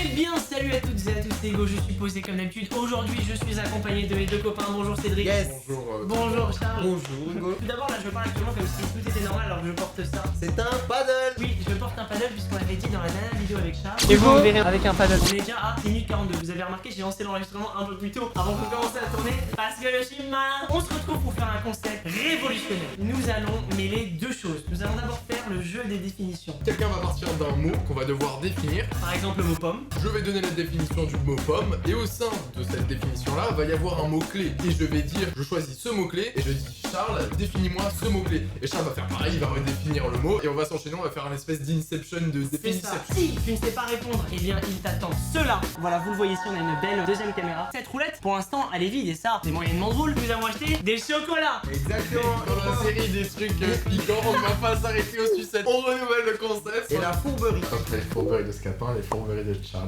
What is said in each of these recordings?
Eh bien, salut à toutes et à tous, c'est Hugo, je suis posé comme d'habitude. Aujourd'hui, je suis accompagné de mes deux copains. Bonjour Cédric. Yes. Bonjour Charles. Bonjour Hugo. Tout d'abord, là, je parle actuellement comme si tout était normal alors que je porte ça. C'est un paddle. Oui, je porte un paddle puisqu'on l'avait dit dans la dernière vidéo avec Charles. Et vous me verrez avec un paddle. On est déjà à 1 minute 42. Vous avez remarqué, j'ai lancé l'enregistrement un peu plus tôt avant de commencer à tourner parce que je suis malin. On se retrouve pour faire un concept révolutionnaire. Nous allons mêler deux choses. Nous allons d'abord faire le jeu des définitions. Quelqu'un va partir d'un mot qu'on va devoir définir. Par exemple, le mot pomme. Je vais donner la définition du mot pomme et au sein de cette définition-là, va y avoir un mot-clé. Et je vais dire, je choisis ce mot-clé et je dis Charles, définis-moi ce mot-clé. Et Charles va faire pareil, il va redéfinir le mot et on va s'enchaîner, on va faire un espèce d'inception de C'est définition. ça. Si tu ne sais pas répondre, eh bien il t'attend cela. Voilà, vous le voyez ici, on a une belle deuxième caméra. Cette roulette, pour l'instant, elle est vide et ça, c'est moyennement drôle. Nous avons acheté des chocolats. Exactement. Dans la série des trucs piquants, on va pas s'arrêter aux sucettes. On renouvelle le concept. Et la fourberie. Après les fourberies de Scapin, les fourberies de Charlie.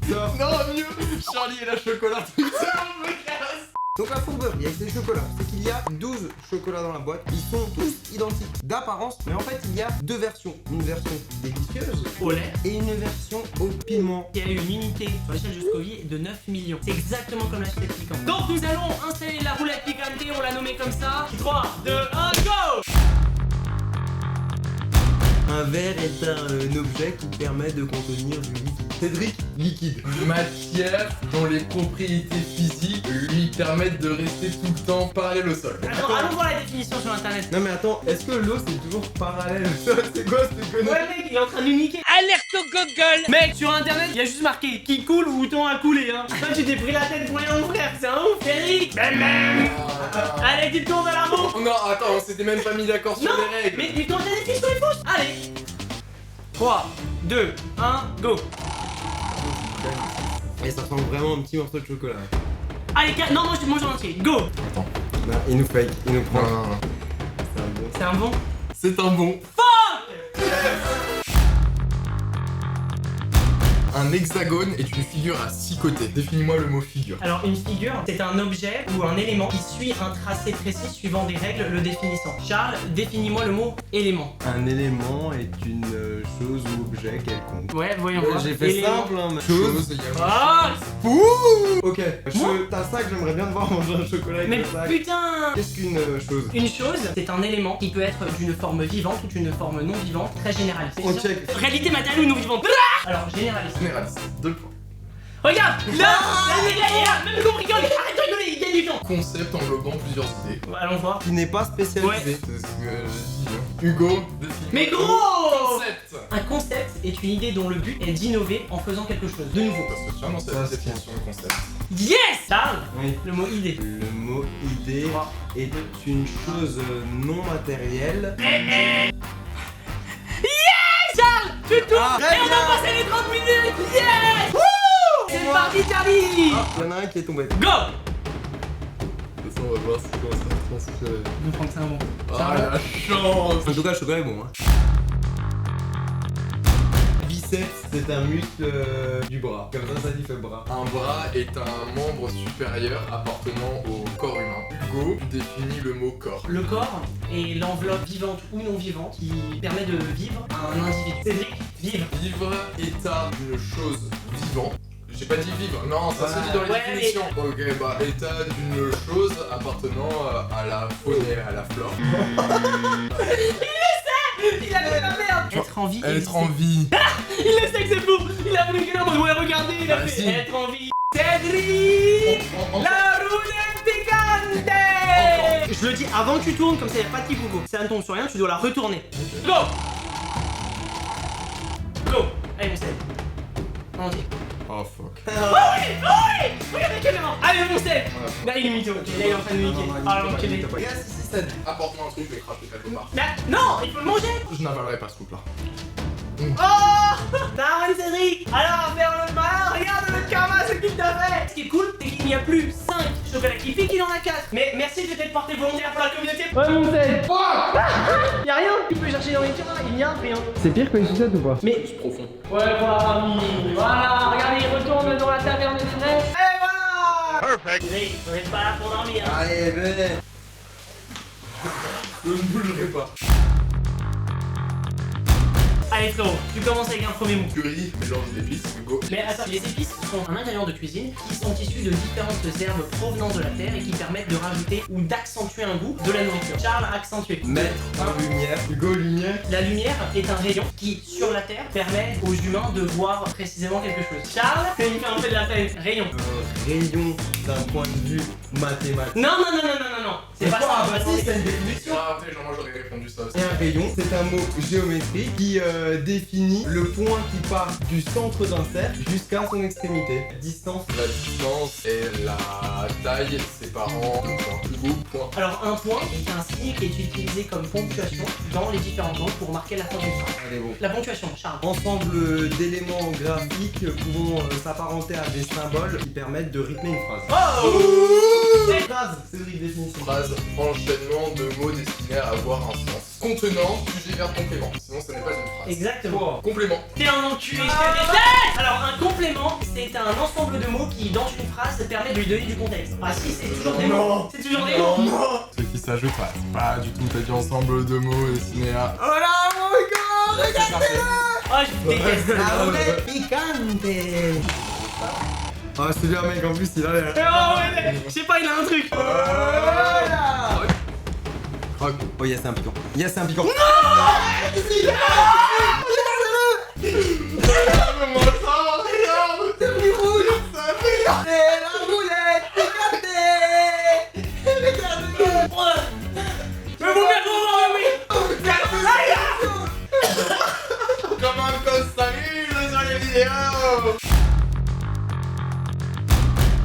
Non. Non, mieux Charlie et la chocolat. On me casse. Donc la fourberie avec des chocolats, c'est qu'il y a 12 chocolats dans la boîte. Ils sont tous identiques d'apparence, mais en fait il y a deux versions. Une version délicieuse Au lait, et une version au piment. qui a une unité sur l'échelle jusqu'au vie de 9 millions. C'est exactement comme la chipette piquante. Donc nous allons installer la roulette piquante, on l'a nommée comme ça. 3, 2, 1, go! Un verre est un objet qui permet de contenir du liquide. Cédric, liquide. Matière dont les propriétés physiques lui permettent de rester tout le temps parallèle au sol. Attends, allons voir la définition sur internet. Non mais attends, est-ce que l'eau c'est toujours parallèle? C'est quoi cette connerie? Ouais mec, il est en train de nous niquer. Alerte au Google. Mec, sur internet, il y a juste marqué qui coule ou ton a coulé hein. Toi tu t'es pris la tête pour rien mon frère, c'est un ouf, Eric. Allez, tu te tournes à la bombe. Oh non, attends, on s'était même pas mis d'accord sur Non, les règles. mais ton définition est fausse. Allez. 3, 2, 1, go. Et ça ressemble vraiment à un petit morceau de chocolat. Allez, non, mange en entier, go. Non, il nous fake, il nous prend. Non. C'est un bon. C'est un bon. C'est un bon. Un hexagone est une figure à 6 côtés. Définis-moi le mot figure. Alors une figure, c'est un objet ou un élément qui suit un tracé précis suivant des règles le définissant. Charles, définis-moi le mot élément. Un élément est une chose ou objet quelconque. Ouais, voyons voir. J'ai fait Élément. simple, hein, mais... Chose, il y a Ah, Ok, Moi ta sac, j'aimerais bien te voir manger un chocolat avec mais ta sac. putain. Qu'est-ce qu'une chose? Une chose, c'est un élément qui peut être d'une forme vivante ou d'une forme non vivante, très généraliste. On check. Réalité matérielle ou non vivante. Alors, généraliste. généraliste. 2 points. Regarde, là, il est là, même le compris, arrête de rigoler, il gagne du temps. Concept englobant plusieurs idées. Allons voir. Qui n'est pas spécialisé. Ouais. C'est ce que je dis. Hein. Hugo, définis. Mais gros! Concept. Un concept est une idée dont le but est d'innover en faisant quelque chose de nouveau. Parce que sûrement c'est la définition de concept. Yes! Charles, Oui. le mot idée. Le mot idée est une chose non matérielle. Charles, tu tournes Ah, et très on bien. a passé les 30 minutes! Yes! C'est parti, Charlie! Il y en a un qui est tombé. Go! De toute façon, on va voir comment ça va transpirer. Je prends que c'est un bon. Ah la chance. En tout cas, le chocolat est bon. Hein. Biceps, c'est un muscle du bras. Comme ça dit fait bras. Un bras est un membre supérieur appartenant au corps humain. Hugo définit le mot corps. Le corps est l'enveloppe vivante ou non vivante qui permet de vivre à un individu. Cédric, vivre. Vivre, état d'une chose vivante. J'ai pas dit vivre, non, ça se dit dans les Ouais, définitions. Ok, bah état d'une chose appartenant à la faune et à la flore. Il a fait la merde! Être en vie. Être exister. en vie. Il le sait que c'est faux! Il a voulu qu'il en mode ouais, regardez, il a Bah, fait si. être en vie. Cédric! La roulette piquante! Je le dis avant que tu tournes, comme ça y'a pas de quiproquo. Si ça ne tombe sur rien, tu dois la retourner. Go! Go! Allez, mon sel. En entier. Oh fuck. Oh oui! Regarde la caméra! Allez, mon sel! Là, il est mytho. Ok, là, il est en train de nous niquer. Ah, l'enculé. Regarde si ça dit. Apporte-moi un truc, je vais cracher quelque part. Mais non! Il faut le manger! Je n'avalerai pas ce truc là. Oh! Darren Cédric! Alors, faire le malin, regarde le karma, ce qu'il t'a fait! Ce qui est cool, c'est qu'il n'y a plus 5 chocolats qui piquent, il en a 4. Mais merci de t'être porté volontaire pour la communauté. Ouais, mon sel! Y'a rien! Tu peux chercher dans les tiroirs, il n'y a rien. C'est pire que une sucette ou pas? Mais. C'est profond. Ouais, voilà, voilà, regardez, il retourne dans la taverne des frais. Et voilà! Perfect! Cédric, on n'est pas là pour dormir. Allez, venez. Je ne bougerai pas. Allez frérot, tu commences avec un premier mot. Curry, mélange d'épices, Hugo. Mais attends, les épices sont un ingrédient de cuisine qui sont issus de différentes herbes provenant de la terre et qui permettent de rajouter ou d'accentuer un goût de la nourriture. Charles, accentuer. Mettre en lumière. Hugo, lumière. La lumière est un rayon qui, sur la terre, permet aux humains de voir précisément quelque chose. Charles, il fait un peu de la peine. Rayon. Rayon d'un point de vue mathématique. Non, non, non, non, non, non, non. C'est pas ça. Ah on va bah demander. si, c'est une définition. Ah, genre moi j'aurais répondu ça aussi. Et un rayon, c'est un mot géométrique qui définit le point qui part du centre d'un cercle jusqu'à son extrémité. Distance. La distance et la taille séparant le point. Hugo, point. Alors, un point est un signe qui est utilisé comme ponctuation dans les différentes langues pour marquer la fin d'une phrase. Allez, bon. La ponctuation, Charles. Ensemble d'éléments graphiques pouvant s'apparenter à des symboles qui permettent de rythmer une phrase. Oh Phrase, Cédric, définition. Phrase, enchaînement de mots destinés à avoir un sens. Contenant, sujet, verbe, complément. Sinon, ce n'est pas une phrase. Exactement. Complément. T'es un enculé, je te déteste. Alors, un complément, c'est un ensemble de mots qui, dans une phrase, permet de lui donner du contexte. Ah si, c'est toujours des mots. C'est toujours des mots. Ce qui s'ajoute, c'est pas du tout, t'as dit ensemble de mots destinés à... Oh là, mon Hugo, regardez-le. Oh, je déteste. La roulette picante. Ah, celui-là, mec, en plus, il a l'air. Oh, ouais, je sais pas, il a un truc. Oh, yes, c'est un piquant. Yes, c'est un piquant. C'est la roulette picante. Mais vous m'avez oui. Comme un costarine sur les vidéos.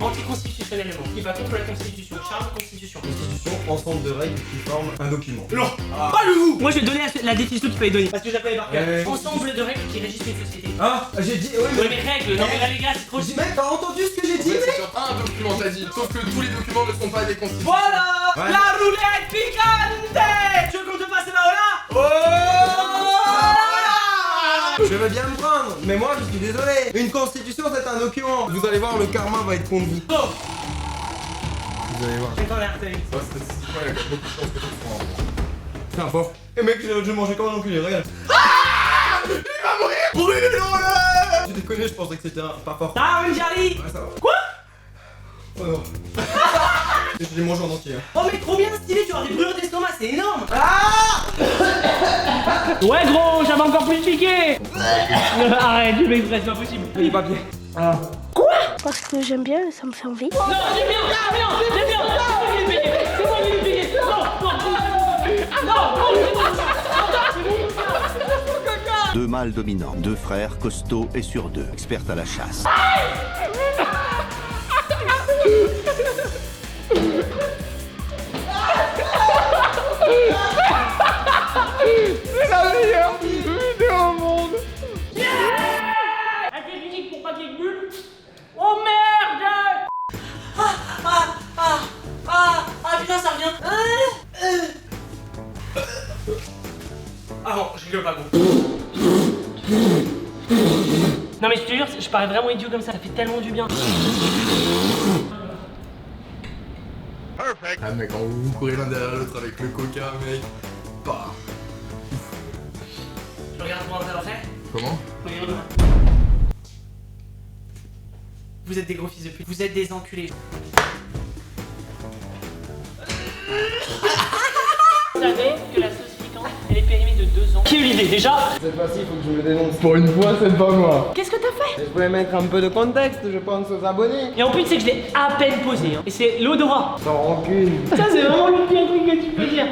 Anticonstitutionnellement, qui va contre la Constitution. Charles, Constitution. Constitution, ensemble de règles qui forment un document. Non, pas le vous. Moi, je vais donner la définition qu'il fallait donner parce que je la connais par cœur. Ouais. Ensemble de règles qui régissent une société. Ah, j'ai dit, ouais, Ouais, mais règles, non mais là les gars, c'est trop J'ai mec, t'as entendu ce que j'ai En dit, fait, c'est mec? sur un document, t'as dit. Sauf que tous les documents ne sont pas des constitutions. Voilà. Ouais. La roulette picante. Tu veux qu'on te passe là-haut Je veux bien me prendre, mais moi je suis désolé. Une constitution c'est un document. Vous allez voir, le karma va être contre vous. Oh. Vous allez voir. C'est quand l'air t'as eu. Ça, statistiquement, il y a beaucoup de chances que tu sois en C'est un fort. Et mec, je mangeais comme un enculé, regarde. Brûle-le. Tu déconnes, je pensais que c'était pas fort. Ah, une Charlie. Ouais, ça va. Quoi? Oh non. Je l'ai mangé en entier. Hein. Oh mais trop bien stylé, tu auras des brûlures d'estomac, c'est énorme. Ouais gros, j'avais encore plus piqué. Arrête, je m'expresse, c'est pas possible. Les papiers. Ah. Parce que j'aime bien et ça me fait envie. Non, j'aime bien, j'aime bien, j'aime bien. C'est moi qui l'ai payé. Non. Deux mâles dominants, deux frères costauds et sur deux, experts à la chasse. C'est la meilleure vidéo au monde. Un test unique pour pas qu'il y ait de bulles. Oh merde. Ah putain ça revient. Ah bon, je rigole pas gros. Non mais je te jure, je parais vraiment idiot comme ça fait tellement du bien. Ah mec, quand vous courez l'un derrière l'autre avec le coca, mec. Bah. Je regarde comment ça va faire. Comment? Regarde. Vous êtes des gros fils de pute. Vous êtes des enculés. Vous savez que la sauce piquante, elle est périmée de 2 ans. Qui a eu l'idée déjà? Cette fois-ci, il faut que je me dénonce. Pour une fois, c'est pas moi. Qu'est-ce que t'as fait? Je voulais mettre un peu de contexte, je pense aux abonnés. Et en plus, c'est que je l'ai à peine posé. Hein. Et c'est l'odorat. Sans rancune. Ça, c'est vraiment le pire truc que tu peux dire.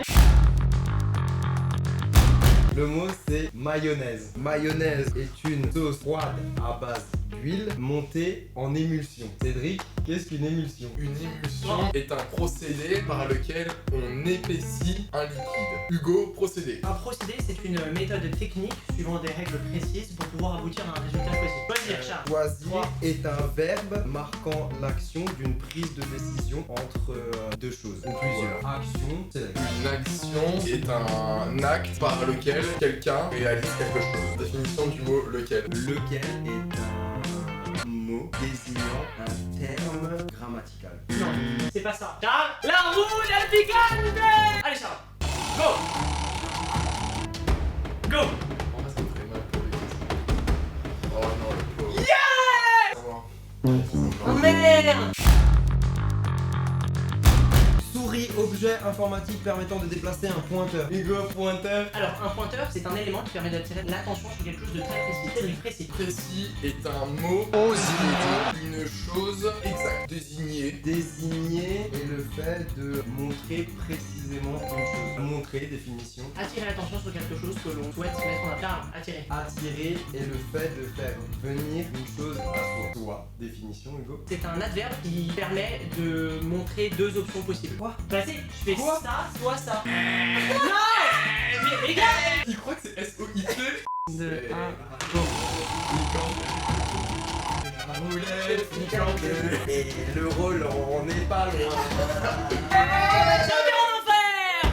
Le mot c'est mayonnaise. Mayonnaise est une sauce froide à base d'huile montée en émulsion. Cédric, qu'est-ce qu'une émulsion? Une émulsion est un procédé par lequel on épaissit un liquide. Hugo, procédé. Un procédé, c'est une méthode technique suivant des règles précises pour pouvoir aboutir à un résultat choisi. Choisir, Charles. Choisir est un verbe marquant l'action d'une prise de décision entre deux choses ou plusieurs. Action, c'est Une action est un acte par lequel quelqu'un réalise quelque chose. Définition du mot lequel. lequel est un mot désignant un terme grammatical. Non, c'est pas ça. Charles, la roulette picante. Allez, Charles. Go. Go. En vrai, ça me ferait mal. objet informatique permettant de déplacer un pointeur. Hugo, pointeur. Alors, un pointeur, c'est un élément qui permet d'attirer l'attention sur quelque chose de très précis. C'est précis. Précis est un mot désigner une chose exacte. Désigner. Désigner est le fait de montrer précisément une chose. Montrer, définition. Attirer l'attention sur quelque chose que l'on souhaite mettre en application. Attirer. Attirer est le fait de faire venir une chose à soi. Toi, définition, Hugo. C'est un adverbe qui permet de montrer deux options possibles. Quoi? Vas-y, je fais Quoi ça, soit ça. Non! Mais les gars! Il croit que c'est S-O-I-T. De Roulette, et le rôle, on n'est pas loin. Champion en enfer!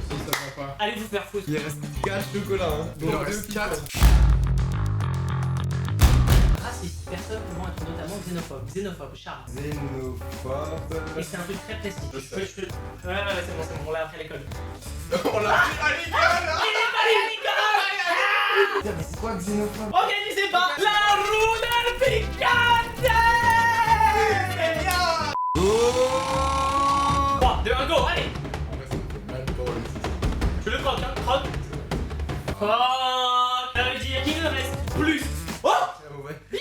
Si ça va pas. Allez vous faire foutre. Il reste 4 chocolats, hein. Il en reste 4. Raciste, personnes pouvant être notamment xénophobes. Xénophobe, Charles. Xénophobe. Et c'est un truc très précis. Je sais. Ouais, c'est bon, on l'a appris à l'école. On l'a pris à l'école. Il est pas allé à l'école! Putain, mais c'est quoi xénophobe? Organisez pas la roue del picante! Oh 3, 2, 1, go, allez! En vrai, ça me fait mal pour le Je le croque, hein, croque. Croque! Ça veut dire qu'il ne reste plus. Oh! C'est mauvais. Yeah!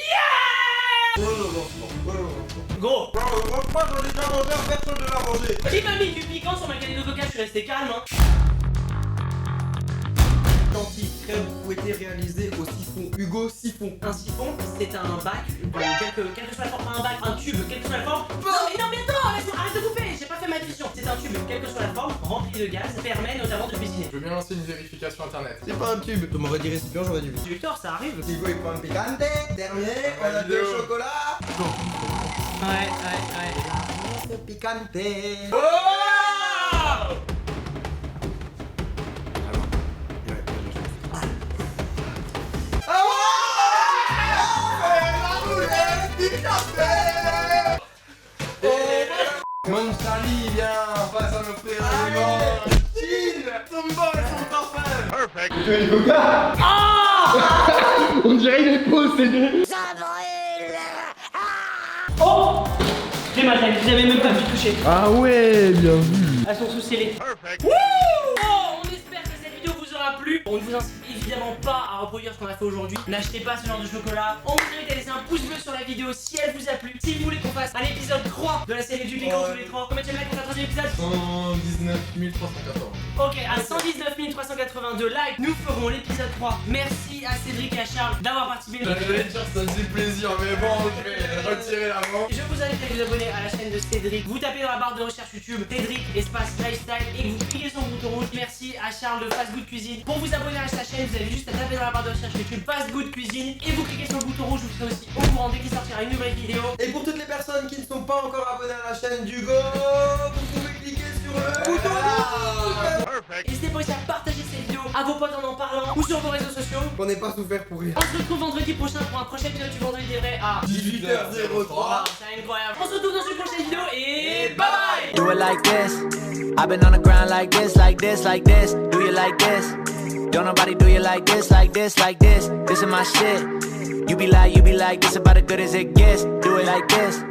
Go! Moi j'en ai déjà mangé, personne ne l'a mangé. Qui m'a mis du piquant sur ma kaléidoscope? Je suis resté calme, hein. Quantique, crème fouettée réalisée au siphon. Hugo, siphon. Un siphon, c'est un bac, quelle que soit la forme, pas un bac, un tube, quelle que soit la forme. Non mais attends, arrête de couper, j'ai pas fait ma division. C'est un tube, quelle que soit la forme, rempli de gaz, permet notamment de cuisiner. Je veux bien lancer une vérification internet. C'est pas un tube. Tu m'aurais dit récipient, j'aurais dit oui. Victor, ça arrive. Hugo et pomme picante. Terminé, on a 2 chocolats. Ouais. C'est picante. Oh! Monstali, viens, passe à nos frères. Chill. Son bol, son parfum. Perfect. On dirait une épaule, c'est nul. Oh! J'ai ma taille, vous avez même pas pu toucher. Ah ouais, bien vu. Elles sont sous scellées. Perfect. Wouh! Oh, on espère que cette vidéo vous aura plu. On ne vous incite évidemment pas à reproduire ce qu'on a fait aujourd'hui. N'achetez pas ce genre de chocolat. On vous invite à laisser un pouce bleu sur la vidéo si elle vous a plu. Si vous voulez qu'on fasse un épisode 3 de la série du piquant tous les 3, combien tu mets pour faire un épisode? 119 380. Ok, à 119 382 likes, nous ferons l'épisode 3. Merci à Cédric et à Charles d'avoir participé. J'allais dire ça faisait plaisir, mais bon, je vais retirer l'avant. Je vous invite à vous abonner à la chaîne de Cédric. Vous tapez dans la barre de recherche YouTube Cédric espace lifestyle et vous cliquez sur le bouton rouge. Merci à Charles de Fast Good Cuisine. Pour vous abonner à sa chaîne, vous avez juste à taper dans la barre de recherche YouTube Fast Good Cuisine et vous cliquez sur le bouton rouge. Vous serez aussi au courant dès qu'il sortira une nouvelle vidéo. Et pour toutes les personnes qui ne sont pas encore abonnées à la chaîne d'Hugo, vous pouvez cliquer sur le bouton rouge. Perfect. N'hésitez pas aussi à partager cette vidéo à vos potes en parlant ou sur vos réseaux sociaux. On n'est pas souffert pour rien. On se retrouve vendredi prochain pour un prochain épisode du Vendredi des Vrais à 18h03. C'est incroyable. On se retrouve dans une prochaine vidéo et bye bye. Do it like this. I've been on the ground like this, like this, like this. Do you like this? Don't nobody do you like this, like this, like this. This is my shit. You be like, this about as good as it gets. Do it like this.